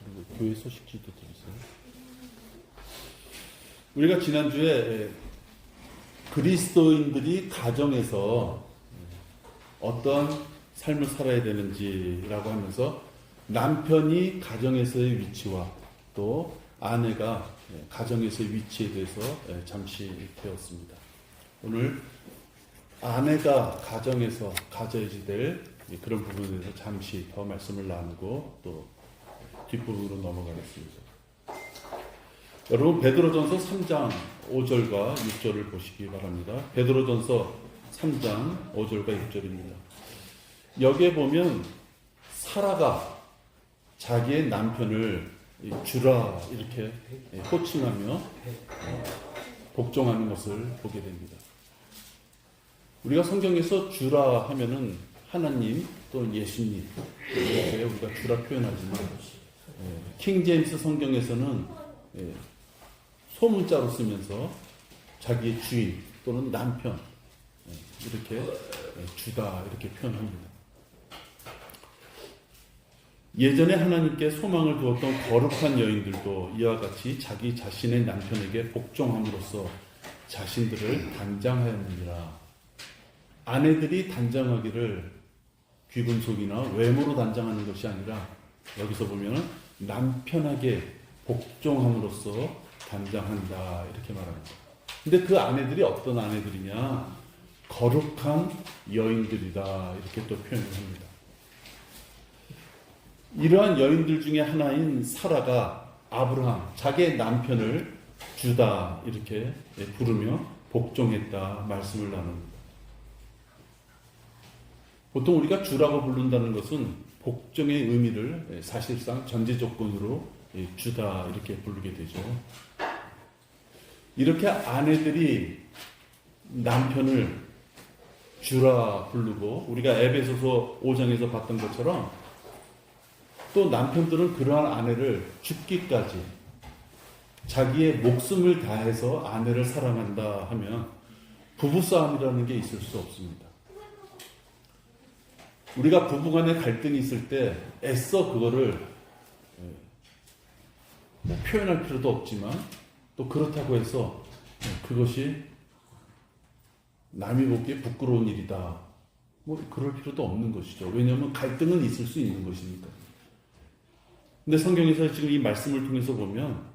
그리고 교회 소식지도 들으세요. 우리가 지난주에 그리스도인들이 가정에서 어떤 삶을 살아야 되는지라고 하면서 남편이 가정에서의 위치와 또 아내가 가정에서의 위치에 대해서 잠시 배웠습니다. 오늘 아내가 가정에서 가져야 될 그런 부분에 대해서 잠시 더 말씀을 나누고 또 뒷부분으로 넘어가겠습니다. 여러분 베드로전서 3장 5절과 6절을 보시기 바랍니다. 베드로전서 3장 5절과 6절입니다. 여기에 보면 사라가 자기의 남편을 주라 이렇게 호칭하며 복종하는 것을 보게 됩니다. 우리가 성경에서 주라 하면은 하나님 또는 예수님 이렇게 우리가 주라 표현하지만 킹제임스 성경에서는 소문자로 쓰면서 자기의 주인 또는 남편 이렇게 주다 이렇게 표현합니다. 예전에 하나님께 소망을 두었던 거룩한 여인들도 이와 같이 자기 자신의 남편에게 복종함으로써 자신들을 단장하였느니라. 아내들이 단장하기를 귀금속이나 외모로 단장하는 것이 아니라 여기서 보면 남편에게 복종함으로써 단장한다 이렇게 말합니다. 근데 그 아내들이 어떤 아내들이냐? 거룩한 여인들이다 이렇게 또 표현을 합니다. 이러한 여인들 중에 하나인 사라가 아브라함 자기의 남편을 주다 이렇게 부르며 복종했다 말씀을 나눕니다. 보통 우리가 주라고 부른다는 것은 복종의 의미를 사실상 전제 조건으로 주다 이렇게 부르게 되죠. 이렇게 아내들이 남편을 주라 부르고 우리가 에베소서 5장에서 봤던 것처럼 또 남편들은 그러한 아내를 죽기까지 자기의 목숨을 다해서 아내를 사랑한다 하면 부부싸움이라는 게 있을 수 없습니다. 우리가 부부간에 갈등이 있을 때 애써 그거를 표현할 필요도 없지만 또 그렇다고 해서 그것이 남이 보기에 부끄러운 일이다 그럴 필요도 없는 것이죠. 왜냐하면 갈등은 있을 수 있는 것이니까. 근데 성경에서 지금 이 말씀을 통해서 보면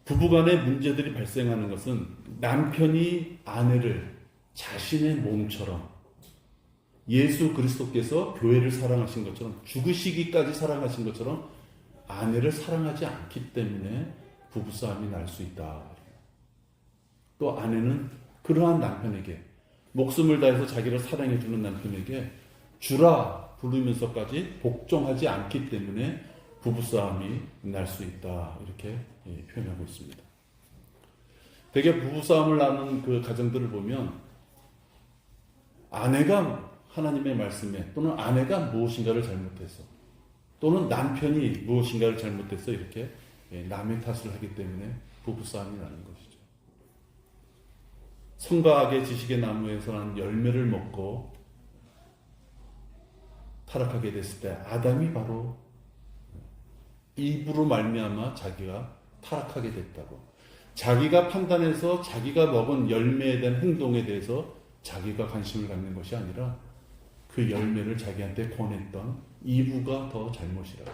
부부간의 문제들이 발생하는 것은 남편이 아내를 자신의 몸처럼 예수 그리스도께서 교회를 사랑하신 것처럼 죽으시기까지 사랑하신 것처럼 아내를 사랑하지 않기 때문에 부부싸움이 날 수 있다. 또 아내는 그러한 남편에게 목숨을 다해서 자기를 사랑해주는 남편에게 주라 부르면서까지 복종하지 않기 때문에 부부싸움이 날 수 있다. 이렇게 표현하고 있습니다. 대개 부부싸움을 나눈 그 가정들을 보면 아내가 하나님의 말씀에 또는 아내가 무엇인가를 잘못해서 또는 남편이 무엇인가를 잘못해서 이렇게 남의 탓을 하기 때문에 부부싸움이 나는 것이죠. 선과 악의 지식의 나무에서 난 열매를 먹고 타락하게 됐을 때 아담이 바로 입으로 말미암아 자기가 타락하게 됐다고. 자기가 판단해서 자기가 먹은 열매에 대한 행동에 대해서 자기가 관심을 갖는 것이 아니라 그 열매를 자기한테 권했던 이브가 더 잘못이라고.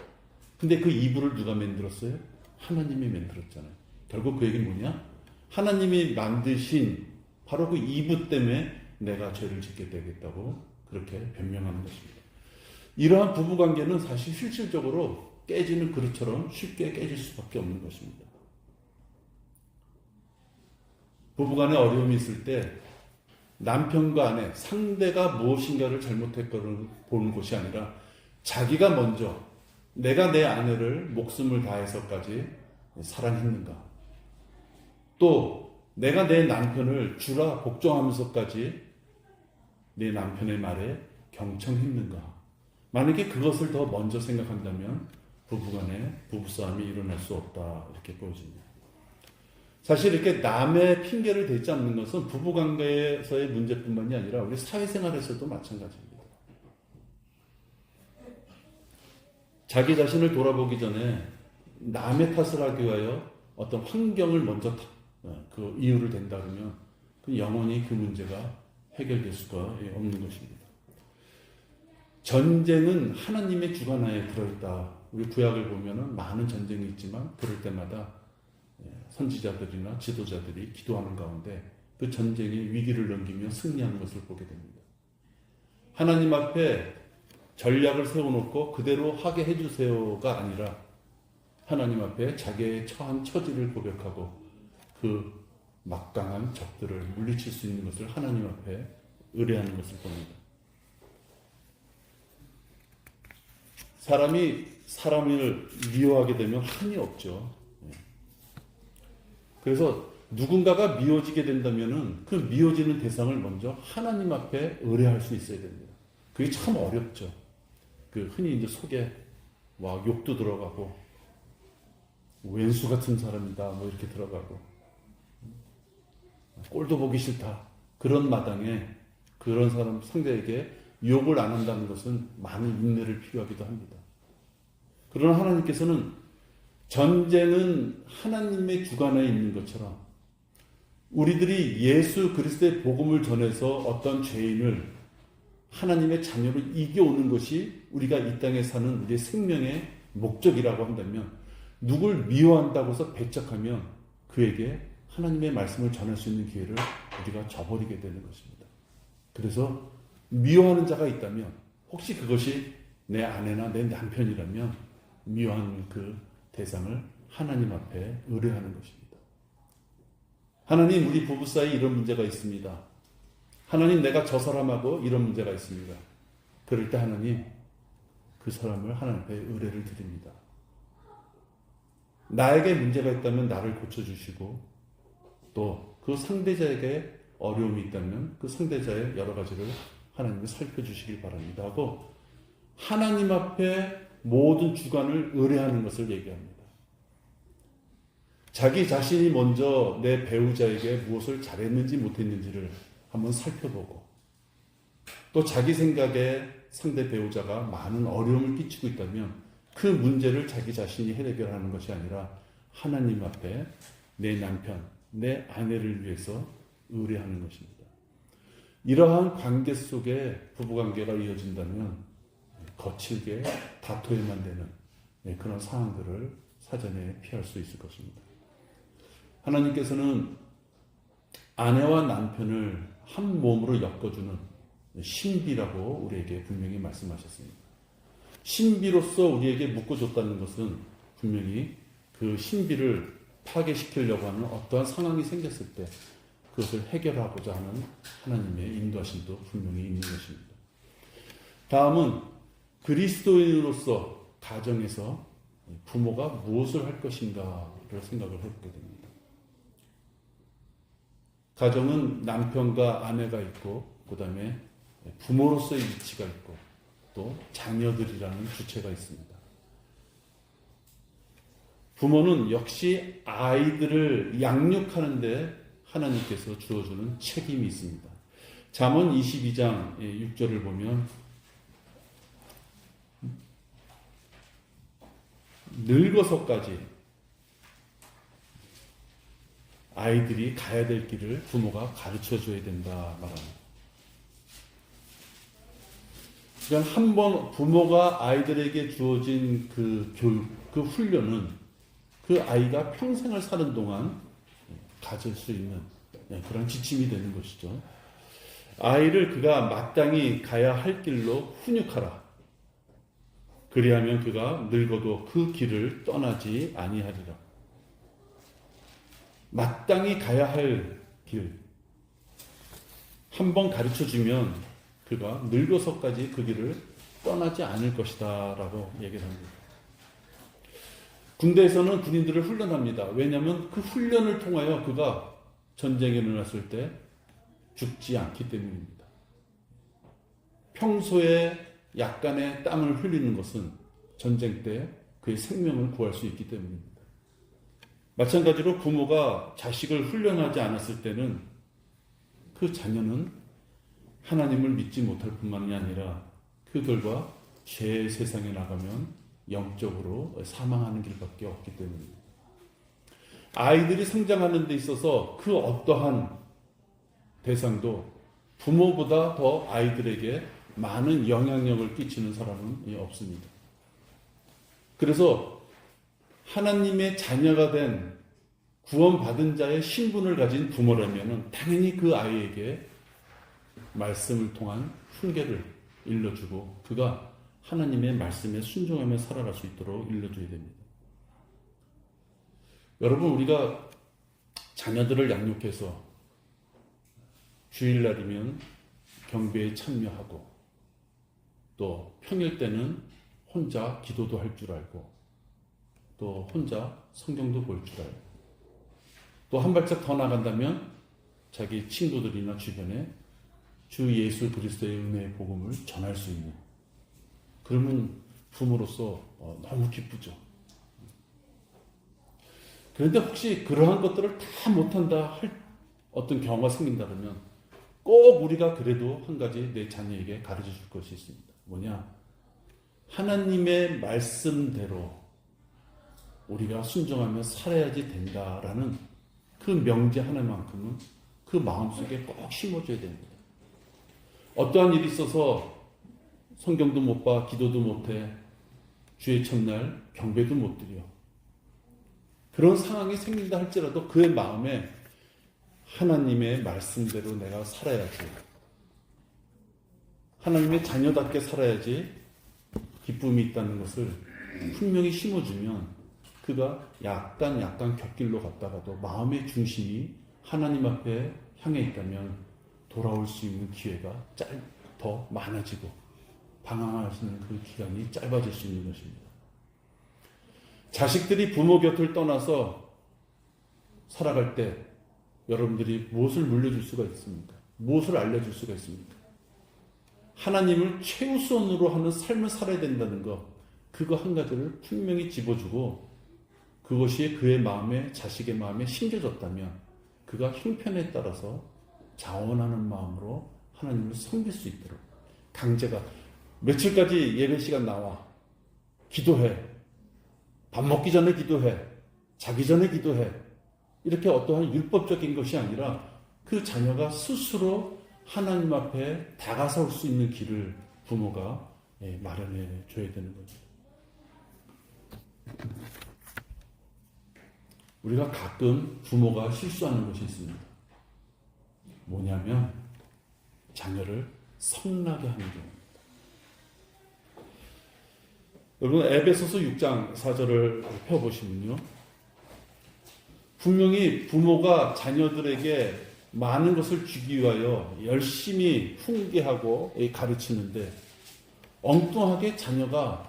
근데 그 이브를 누가 만들었어요? 하나님이 만들었잖아요. 결국 그 얘기는 뭐냐? 하나님이 만드신 바로 그 이브 때문에 내가 죄를 짓게 되겠다고 그렇게 변명하는 것입니다. 이러한 부부관계는 사실 실질적으로 깨지는 그릇처럼 쉽게 깨질 수밖에 없는 것입니다. 부부간에 어려움이 있을 때 남편과 아내, 상대가 무엇인가를 잘못했거를 보는 것이 아니라 자기가 먼저 내가 내 아내를 목숨을 다해서까지 사랑했는가, 또 내가 내 남편을 주라 복종하면서까지 내 남편의 말에 경청했는가. 만약에 그것을 더 먼저 생각한다면 부부간에 부부싸움이 일어날 수 없다 이렇게 보여집니다. 사실 이렇게 남의 핑계를 대지 않는 것은 부부관계에서의 문제뿐만이 아니라 우리 사회생활에서도 마찬가지입니다. 자기 자신을 돌아보기 전에 남의 탓을 하기 위하여 어떤 환경을 먼저 그 이유를 댄다 그러면 그 영원히 그 문제가 해결될 수가 없는 것입니다. 전쟁은 하나님의 주관하에 들어있다. 우리 구약을 보면은 많은 전쟁이 있지만 그럴 때마다 선지자들이나 지도자들이 기도하는 가운데 그 전쟁의 위기를 넘기며 승리하는 것을 보게 됩니다. 하나님 앞에 전략을 세워놓고 그대로 하게 해주세요가 아니라 하나님 앞에 자기의 처한 처지를 고백하고 그 막강한 적들을 물리칠 수 있는 것을 하나님 앞에 의뢰하는 것을 봅니다. 사람이 사람을 미워하게 되면 한이 없죠. 그래서 누군가가 미워지게 된다면은 그 미워지는 대상을 먼저 하나님 앞에 의뢰할 수 있어야 됩니다. 그게 참 어렵죠. 그 흔히 이제 속에 와 욕도 들어가고 왼수 같은 사람이다 뭐 이렇게 들어가고 꼴도 보기 싫다 그런 마당에 그런 사람 상대에게 욕을 안 한다는 것은 많은 인내를 필요하기도 합니다. 그러나 하나님께서는 전쟁은 하나님의 주관에 있는 것처럼 우리들이 예수 그리스도의 복음을 전해서 어떤 죄인을 하나님의 자녀로 이겨오는 것이 우리가 이 땅에 사는 우리의 생명의 목적이라고 한다면 누굴 미워한다고 해서 배척하면 그에게 하나님의 말씀을 전할 수 있는 기회를 우리가 저버리게 되는 것입니다. 그래서 미워하는 자가 있다면 혹시 그것이 내 아내나 내 남편이라면 미워하는 그 대상을 하나님 앞에 의뢰하는 것입니다. 하나님, 우리 부부 사이 이런 문제가 있습니다. 하나님, 내가 저 사람하고 이런 문제가 있습니다. 그럴 때 하나님, 그 사람을 하나님 앞에 의뢰를 드립니다. 나에게 문제가 있다면 나를 고쳐주시고 또 그 상대자에게 어려움이 있다면 그 상대자의 여러 가지를 하나님이 살펴주시길 바랍니다 하고 하나님 앞에 모든 주관을 의뢰하는 것을 얘기합니다. 자기 자신이 먼저 내 배우자에게 무엇을 잘했는지 못했는지를 한번 살펴보고 또 자기 생각에 상대 배우자가 많은 어려움을 끼치고 있다면 그 문제를 자기 자신이 해결하는 것이 아니라 하나님 앞에 내 남편, 내 아내를 위해서 의뢰하는 것입니다. 이러한 관계 속에 부부관계가 이어진다면 거칠게 다투에만 되는 그런 상황들을 사전에 피할 수 있을 것입니다. 하나님께서는 아내와 남편을 한 몸으로 엮어주는 신비라고 우리에게 분명히 말씀하셨습니다. 신비로서 우리에게 묶어줬다는 것은 분명히 그 신비를 파괴시키려고 하는 어떠한 상황이 생겼을 때 그것을 해결하고자 하는 하나님의 인도하심도 분명히 있는 것입니다. 다음은 그리스도인으로서 가정에서 부모가 무엇을 할 것인가를 생각을 해보게 됩니다. 가정은 남편과 아내가 있고 그 다음에 부모로서의 위치가 있고 또 자녀들이라는 주체가 있습니다. 부모는 역시 아이들을 양육하는 데 하나님께서 주어주는 책임이 있습니다. 잠언 22장 6절을 보면 늙어서까지 아이들이 가야 될 길을 부모가 가르쳐줘야 된다 말합니다. 그러니까 한번 부모가 아이들에게 주어진 그 교육, 그 훈련은 그 아이가 평생을 사는 동안 가질 수 있는 그런 지침이 되는 것이죠. 아이를 그가 마땅히 가야 할 길로 훈육하라. 그리하면 그가 늙어도 그 길을 떠나지 아니하리라. 마땅히 가야 할 길. 한번 가르쳐주면 그가 늙어서까지 그 길을 떠나지 않을 것이다 라고 얘기를 합니다. 군대에서는 군인들을 훈련합니다. 왜냐하면 그 훈련을 통하여 그가 전쟁에 일어났을 때 죽지 않기 때문입니다. 평소에 약간의 땀을 흘리는 것은 전쟁 때 그의 생명을 구할 수 있기 때문입니다. 마찬가지로 부모가 자식을 훈련하지 않았을 때는 그 자녀는 하나님을 믿지 못할 뿐만이 아니라 그 결과 죄의 세상에 나가면 영적으로 사망하는 길밖에 없기 때문입니다. 아이들이 성장하는 데 있어서 그 어떠한 대상도 부모보다 더 아이들에게 많은 영향력을 끼치는 사람은 없습니다. 그래서 하나님의 자녀가 된 구원받은 자의 신분을 가진 부모라면 당연히 그 아이에게 말씀을 통한 훈계를 일러주고 그가 하나님의 말씀에 순종하며 살아갈 수 있도록 일러줘야 됩니다. 여러분, 우리가 자녀들을 양육해서 주일날이면 경배에 참여하고 또 평일 때는 혼자 기도도 할 줄 알고 또 혼자 성경도 볼 줄 알고 또 한 발짝 더 나간다면 자기 친구들이나 주변에 주 예수 그리스도의 은혜의 복음을 전할 수 있는, 그러면 부모로서 너무 기쁘죠. 그런데 혹시 그러한 것들을 다 못한다 할 어떤 경우가 생긴다면 꼭 우리가 그래도 한 가지 내 자녀에게 가르쳐 줄 것이 있습니다. 뭐냐? 하나님의 말씀대로 우리가 순종하며 살아야지 된다라는 그 명제 하나만큼은 그 마음속에 꼭 심어줘야 됩니다. 어떠한 일이 있어서 성경도 못 봐, 기도도 못해, 주의 첫날 경배도 못 드려. 그런 상황이 생긴다 할지라도 그의 마음에 하나님의 말씀대로 내가 살아야지, 하나님의 자녀답게 살아야지 기쁨이 있다는 것을 분명히 심어주면 그가 약간 곁길로 갔다가도 마음의 중심이 하나님 앞에 향해 있다면 돌아올 수 있는 기회가 더 많아지고 방황하시는 그 기간이 짧아질 수 있는 것입니다. 자식들이 부모 곁을 떠나서 살아갈 때 여러분들이 무엇을 물려줄 수가 있습니까? 무엇을 알려줄 수가 있습니까? 하나님을 최우선으로 하는 삶을 살아야 된다는 것, 그거 한 가지를 분명히 집어주고 그것이 그의 마음에, 자식의 마음에 심겨졌다면 그가 형편에 따라서 자원하는 마음으로 하나님을 섬길 수 있도록, 강제가 며칠까지 예배 시간 나와 기도해, 밥 먹기 전에 기도해, 자기 전에 기도해, 이렇게 어떠한 율법적인 것이 아니라 그 자녀가 스스로 하나님 앞에 다가설 수 있는 길을 부모가 마련해 줘야 되는 거죠. 우리가 가끔 부모가 실수하는 것이 있습니다. 뭐냐면 자녀를 성나게 하는 경우입니다. 여러분, 에베소서 6장 4절을 펴보시면요, 분명히 부모가 자녀들에게 많은 것을 주기 위하여 열심히 훈계하고 가르치는데 엉뚱하게 자녀가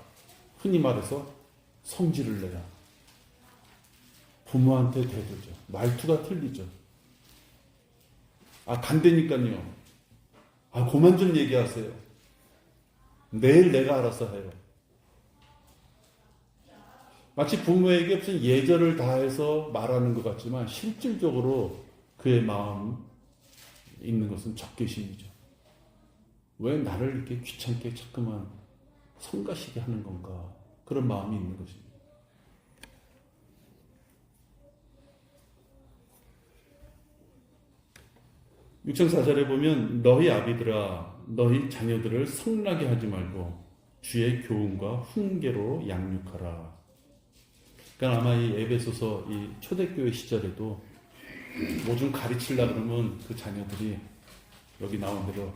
흔히 말해서 성질을 내야 부모한테 대들죠. 말투가 틀리죠. 간다니까요. 그만 좀 얘기하세요. 내일 내가 알아서 해요. 마치 부모에게 무슨 예절을 다해서 말하는 것 같지만 실질적으로 그의 마음 있는 것은 적개심이죠. 왜 나를 이렇게 귀찮게 자꾸만 성가시게 하는 건가? 그런 마음이 있는 것입니다. 6장 4절에 보면 너희 아비들아 너희 자녀들을 성나게 하지 말고 주의 교훈과 훈계로 양육하라. 그러니까 아마 이 에베소서 이 초대교회 시절에도 뭐 좀 가르치려고 그러면 그 자녀들이 여기 나온 대로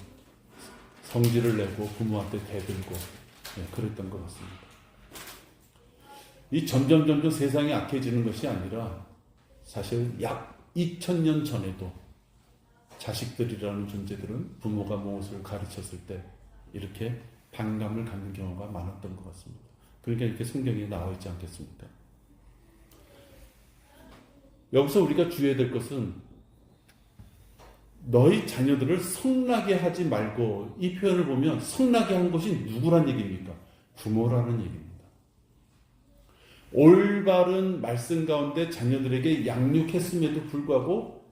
성질을 내고 부모한테 대들고 그랬던 것 같습니다. 이 점점 세상이 악해지는 것이 아니라 사실 약 2000년 전에도 자식들이라는 존재들은 부모가 무엇을 가르쳤을 때 이렇게 반감을 갖는 경우가 많았던 것 같습니다. 그러니까 이렇게 성경에 나와 있지 않겠습니까? 여기서 우리가 주의해야 될 것은 너희 자녀들을 성나게 하지 말고, 이 표현을 보면 성나게 한 것이 누구란 얘기입니까? 부모라는 얘기입니다. 올바른 말씀 가운데 자녀들에게 양육했음에도 불구하고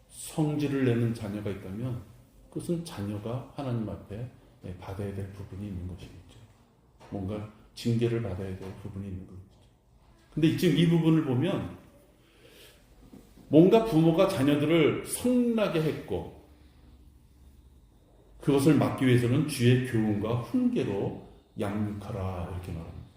성질을 내는 자녀가 있다면 그것은 자녀가 하나님 앞에 받아야 될 부분이 있는 것이겠죠. 뭔가 징계를 받아야 될 부분이 있는 거죠. 근데 지금 이 부분을 보면 뭔가 부모가 자녀들을 성나게 했고 그것을 막기 위해서는 주의 교훈과 훈계로 양육하라 이렇게 말합니다.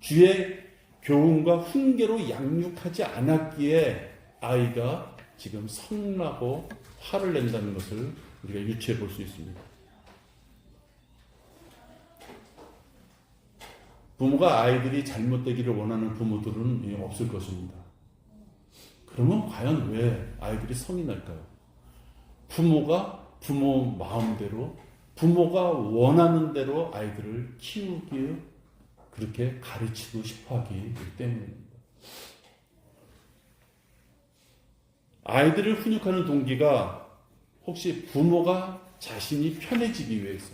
주의 교훈과 훈계로 양육하지 않았기에 아이가 지금 성나고 화를 낸다는 것을 우리가 유추해 볼 수 있습니다. 부모가 아이들이 잘못되기를 원하는 부모들은 없을 것입니다. 그러면 과연 왜 아이들이 성이 날까요? 부모가 부모 마음대로 부모가 원하는 대로 아이들을 키우기 그렇게 가르치고 싶어 하기 때문입니다. 아이들을 훈육하는 동기가 혹시 부모가 자신이 편해지기 위해서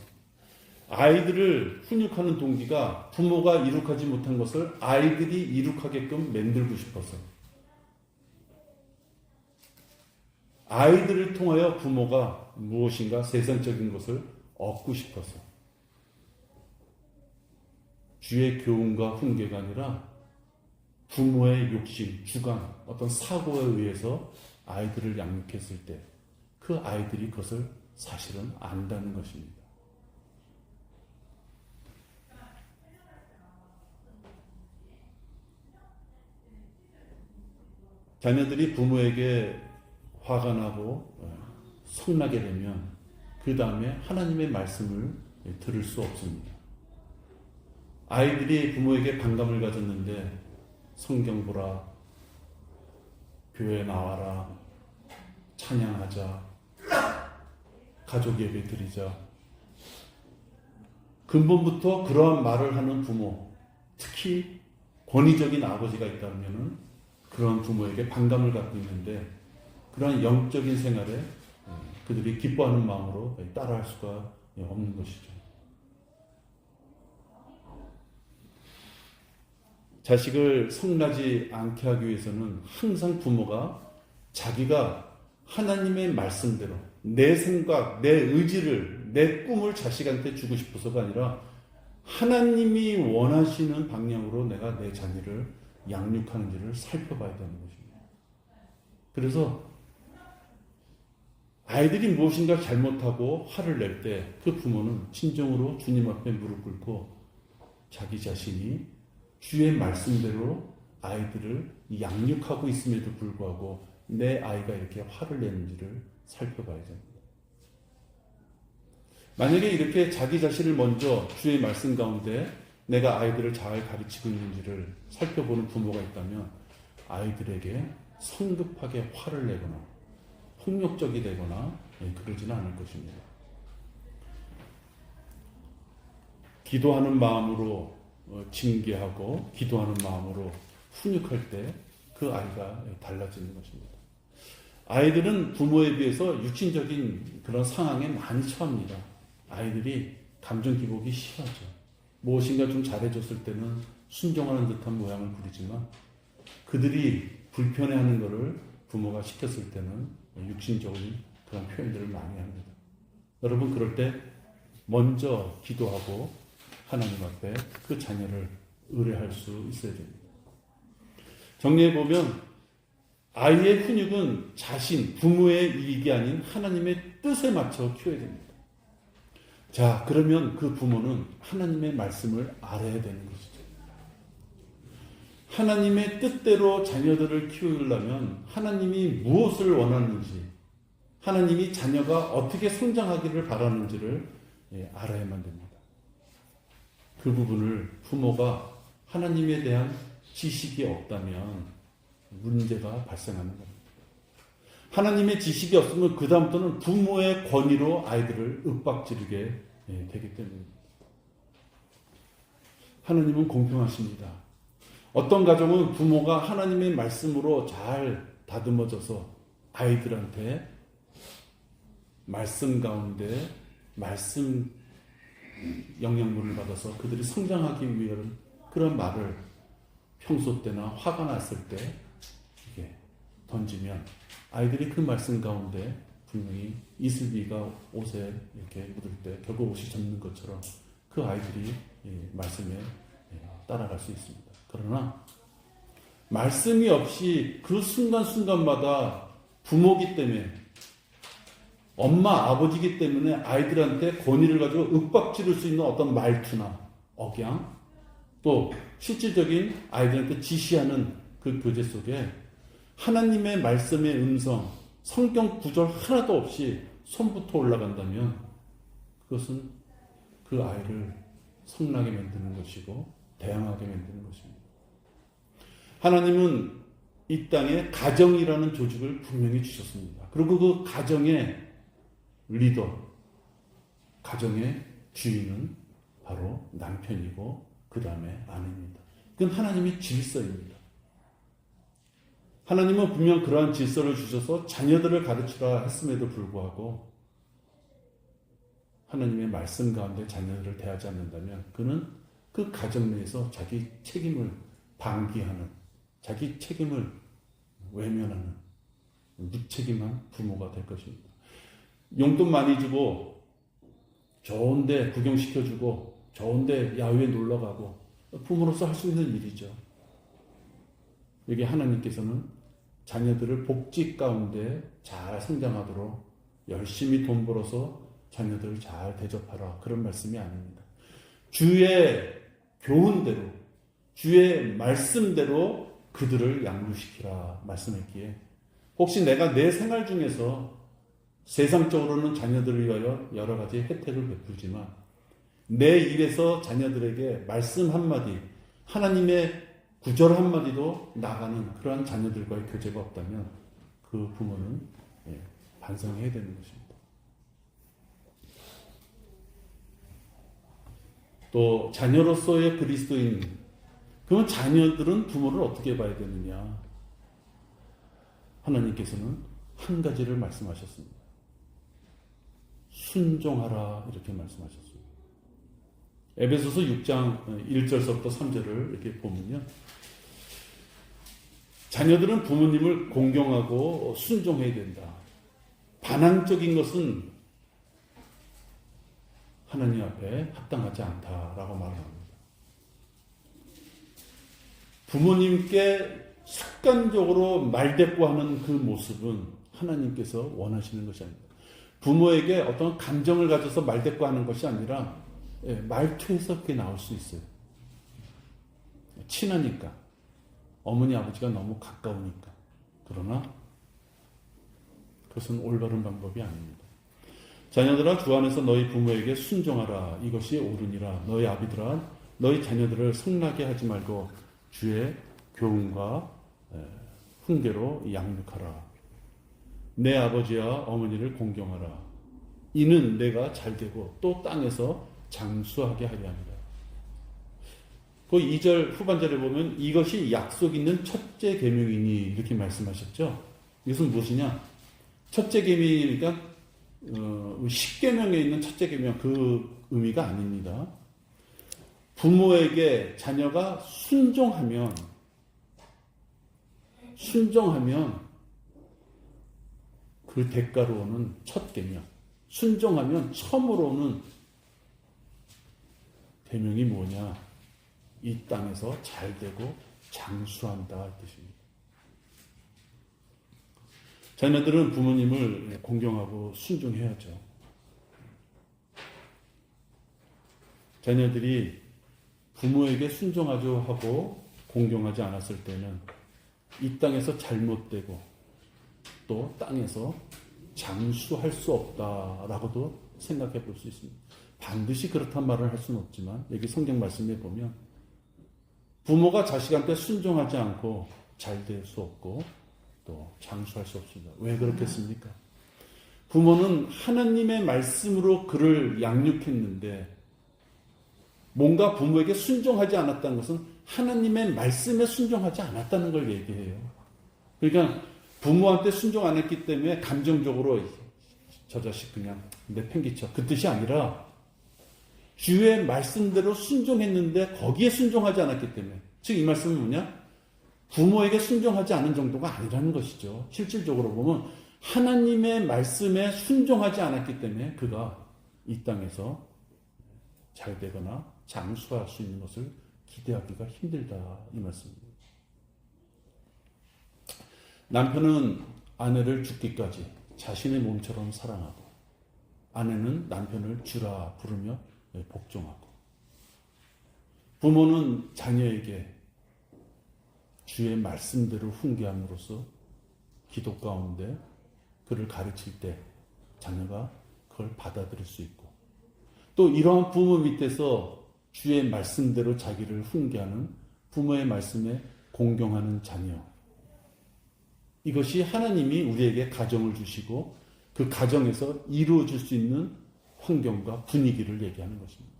아이들을 훈육하는 동기가 부모가 이룩하지 못한 것을 아이들이 이룩하게끔 만들고 싶어서 아이들을 통하여 부모가 무엇인가 세상적인 것을 얻고 싶어서 주의 교훈과 훈계가 아니라 부모의 욕심, 주관, 어떤 사고에 의해서 아이들을 양육했을 때 그 아이들이 그것을 사실은 안다는 것입니다. 자녀들이 부모에게 화가 나고 성나게 되면 그 다음에 하나님의 말씀을 들을 수 없습니다. 아이들이 부모에게 반감을 가졌는데 성경 보라, 교회 나와라, 찬양하자, 가족 예배 드리자. 근본부터 그러한 말을 하는 부모, 특히 권위적인 아버지가 있다면 그런 부모에게 반감을 갖고 있는데 그러한 영적인 생활에 그들이 기뻐하는 마음으로 따라할 수가 없는 것이죠. 자식을 성나지 않게 하기 위해서는 항상 부모가 자기가 하나님의 말씀대로 내 생각, 내 의지를, 내 꿈을 자식한테 주고 싶어서가 아니라 하나님이 원하시는 방향으로 내가 내 자녀를 양육하는지를 살펴봐야 되는 것입니다. 그래서 아이들이 무엇인가 잘못하고 화를 낼 때 그 부모는 진정으로 주님 앞에 무릎 꿇고 자기 자신이 주의 말씀대로 아이들을 양육하고 있음에도 불구하고 내 아이가 이렇게 화를 내는지를 살펴봐야 됩니다. 만약에 이렇게 자기 자신을 먼저 주의 말씀 가운데 내가 아이들을 잘 가르치고 있는지를 살펴보는 부모가 있다면 아이들에게 성급하게 화를 내거나 폭력적이 되거나 그러지는 않을 것입니다. 기도하는 마음으로 징계하고 기도하는 마음으로 훈육할 때 그 아이가 달라지는 것입니다. 아이들은 부모에 비해서 육신적인 그런 상황에 많이 처합니다. 아이들이 감정 기복이 심하죠. 무엇인가 좀 잘해줬을 때는 순종하는 듯한 모양을 부리지만 그들이 불편해하는 것을 부모가 시켰을 때는 육신적인 그런 표현들을 많이 합니다. 여러분 그럴 때 먼저 기도하고 하나님 앞에 그 자녀를 의뢰할 수 있어야 됩니다. 정리해보면 아이의 훈육은 자신, 부모의 이익이 아닌 하나님의 뜻에 맞춰 키워야 됩니다. 자, 그러면 그 부모는 하나님의 말씀을 알아야 되는 것이죠. 하나님의 뜻대로 자녀들을 키우려면 하나님이 무엇을 원하는지, 하나님이 자녀가 어떻게 성장하기를 바라는지를 알아야만 됩니다. 그 부분을 부모가 하나님에 대한 지식이 없다면 문제가 발생하는 겁니다. 하나님의 지식이 없으면 그 다음부터는 부모의 권위로 아이들을 윽박지르게 되기 때문입니다. 하나님은 공평하십니다. 어떤 가정은 부모가 하나님의 말씀으로 잘 다듬어져서 아이들한테 말씀 가운데 말씀 영양분을 받아서 그들이 성장하기 위한 그런 말을 평소 때나 화가 났을 때 이게 던지면 아이들이 그 말씀 가운데 분명히 이슬비가 옷에 이렇게 묻을 때 결국 옷이 젖는 것처럼 그 아이들이 말씀에 따라갈 수 있습니다. 그러나 말씀이 없이 그 순간순간마다 부모기 때문에 엄마 아버지기 때문에 아이들한테 권위를 가지고 윽박지를 수 있는 어떤 말투나 억양 또 실질적인 아이들한테 지시하는 그 교제 속에 하나님의 말씀의 음성 성경 구절 하나도 없이 손부터 올라간다면 그것은 그 아이를 성나게 만드는 것이고 대항하게 만드는 것입니다. 하나님은 이 땅에 가정이라는 조직을 분명히 주셨습니다. 그리고 그 가정의 리더, 가정의 주인은 바로 남편이고 그 다음에 아내입니다. 그건 하나님의 질서입니다. 하나님은 분명 그러한 질서를 주셔서 자녀들을 가르치라 했음에도 불구하고 하나님의 말씀 가운데 자녀들을 대하지 않는다면 그는 그 가정 내에서 자기 책임을 방기하는 자기 책임을 외면하는 무책임한 부모가 될 것입니다. 용돈 많이 주고 좋은데 구경시켜주고 좋은데 야외에 놀러가고 부모로서 할 수 있는 일이죠. 여기 하나님께서는 자녀들을 복지 가운데 잘 성장하도록 열심히 돈 벌어서 자녀들을 잘 대접하라 그런 말씀이 아닙니다. 주의 교훈대로 주의 말씀대로 그들을 양육시키라 말씀했기에 혹시 내가 내 생활 중에서 세상적으로는 자녀들을 위하여 여러 가지 혜택을 베풀지만 내 입에서 자녀들에게 말씀 한마디 하나님의 구절 한마디도 나가는 그러한 자녀들과의 교제가 없다면 그 부모는 반성해야 되는 것입니다. 또 자녀로서의 그리스도인 그러면 자녀들은 부모를 어떻게 봐야 되느냐? 하나님께서는 한 가지를 말씀하셨습니다. 순종하라 이렇게 말씀하셨습니다. 에베소서 6장 1절서부터 3절을 이렇게 보면요. 자녀들은 부모님을 공경하고 순종해야 된다. 반항적인 것은 하나님 앞에 합당하지 않다라고 말합니다. 부모님께 습관적으로 말대꾸하는 그 모습은 하나님께서 원하시는 것이 아닙니다. 부모에게 어떤 감정을 가져서 말대꾸하는 것이 아니라 말투에서 그게 나올 수 있어요. 친하니까 어머니 아버지가 너무 가까우니까. 그러나 그것은 올바른 방법이 아닙니다. 자녀들아 주 안에서 너희 부모에게 순종하라. 이것이 옳으니라. 너희 아비들아 너희 자녀들을 성나게 하지 말고 주의 교훈과 훈계로 양육하라. 내 아버지와 어머니를 공경하라. 이는 내가 잘되고 또 땅에서 장수하게 하려 합니다. 그 2절 후반절에 보면 이것이 약속 있는 첫째 계명이니 이렇게 말씀하셨죠. 이것은 무엇이냐? 첫째 계명이니까 10계명에 있는 첫째 계명 그 의미가 아닙니다. 부모에게 자녀가 순종하면 그 대가로 오는 첫 계명, 순종하면 처음으로 오는 계명이 뭐냐? 이 땅에서 잘되고 장수한다 뜻입니다. 자녀들은 부모님을 공경하고 순종해야죠. 자녀들이 부모에게 순종하죠 하고 공경하지 않았을 때는 이 땅에서 잘못되고 또 땅에서 장수할 수 없다라고도 생각해 볼 수 있습니다. 반드시 그렇단 말을 할 수는 없지만 여기 성경 말씀에 보면 부모가 자식한테 순종하지 않고 잘 될 수 없고 또 장수할 수 없습니다. 왜 그렇겠습니까? 부모는 하나님의 말씀으로 그를 양육했는데 뭔가 부모에게 순종하지 않았다는 것은 하나님의 말씀에 순종하지 않았다는 걸 얘기해요. 그러니까 부모한테 순종 안 했기 때문에 감정적으로 저 자식 그냥 내팽개쳐 그 뜻이 아니라 주의 말씀대로 순종했는데 거기에 순종하지 않았기 때문에 즉 이 말씀은 뭐냐? 부모에게 순종하지 않은 정도가 아니라는 것이죠. 실질적으로 보면 하나님의 말씀에 순종하지 않았기 때문에 그가 이 땅에서 잘 되거나 장수할 수 있는 것을 기대하기가 힘들다 이 말씀입니다. 남편은 아내를 죽기까지 자신의 몸처럼 사랑하고 아내는 남편을 주라 부르며 복종하고 부모는 자녀에게 주의 말씀대로 훈계함으로써 기도 가운데 그를 가르칠 때 자녀가 그걸 받아들일 수 있고 또 이러한 부모 밑에서 주의 말씀대로 자기를 훈계하는 부모의 말씀에 공경하는 자녀 이것이 하나님이 우리에게 가정을 주시고 그 가정에서 이루어질 수 있는 환경과 분위기를 얘기하는 것입니다.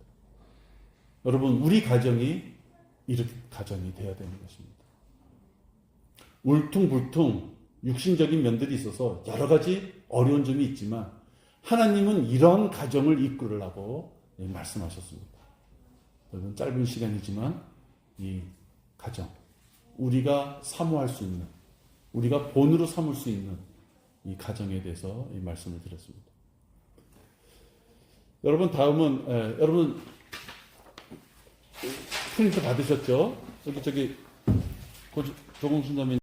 여러분 우리 가정이 이렇게 가정이 되어야 되는 것입니다. 울퉁불퉁 육신적인 면들이 있어서 여러 가지 어려운 점이 있지만 하나님은 이런 가정을 이끌으라고 말씀하셨습니다. 여러분 짧은 시간이지만 이 가정 우리가 사모할 수 있는 우리가 본으로 삼을 수 있는 이 가정에 대해서 이 말씀을 드렸습니다. 여러분 다음은 여러분 프린트 받으셨죠? 여기 조공순 자매님